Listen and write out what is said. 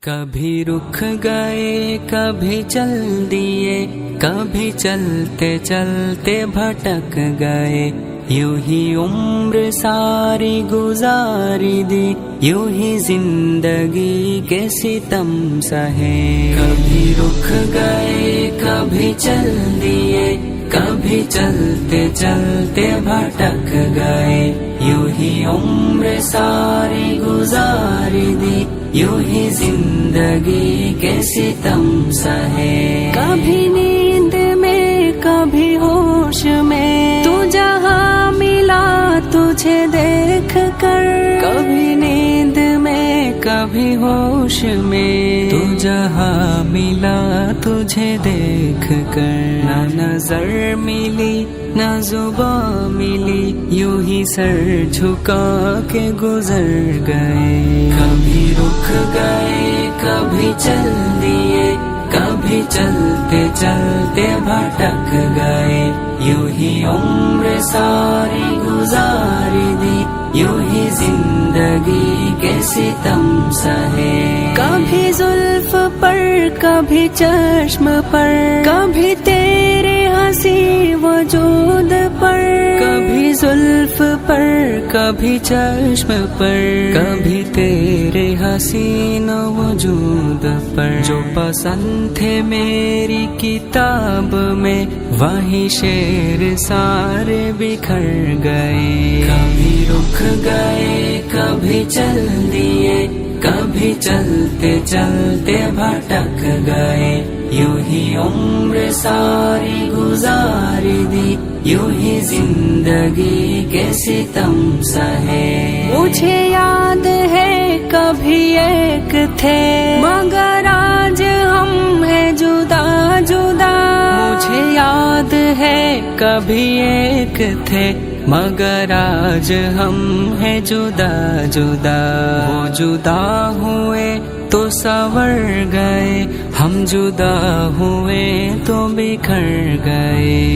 کبھی رک گئے کبھی چل دیے، کبھی چلتے چلتے بھٹک گئے، یوں ہی عمر ساری گزاری دی، یوں ہی زندگی کے ستم سہے۔ کبھی رک گئے کبھی چل دیے، کبھی چلتے چلتے بھٹک گئے، یوں ہی عمر ساری گزاری دی، یوں ہی زندگی کے ستم سہے۔ کبھی نیند میں کبھی ہوش میں، تو جہاں ملا تجھے دیکھ کر، کبھی نیند میں کبھی ہوش میں، تو جہاں ملا تجھے دیکھ کر، نہ نظر ملی نہ زباں ملی، یوں ہی سر جھکا کے گزر گئے۔ کبھی رک گئے کبھی چل دیے، کبھی چلتے چلتے بھٹک گئے، یوں ہی عمر ساری گزاری دی، یوں ہی زندگی کے ستم سہے۔ کبھی زلف پر کبھی چشم پر، کبھی تیرے ہنسی وجود پر، کبھی زلف پر کبھی چشم پر، کبھی تیرے حسین وجود پر۔ جو پسند تھے میری کتاب میں، وہی شعر سارے بکھر گئے۔ کبھی رک گئے کبھی چل دیے، کبھی چلتے چلتے بھٹک گئے، یوں ہی عمر ساری گزاری دی، یوں ہی زندگی کے ستم سہے۔ مجھے یاد ہے کبھی ایک تھے، مگر آج ہم ہیں جدا جدا۔ مجھے یاد ہے کبھی ایک تھے، مگر آج ہم ہیں جدا جدا۔ وہ جدا ہوئے تو سنور گئے، ہم جدا ہوئے تو بکھر گئے۔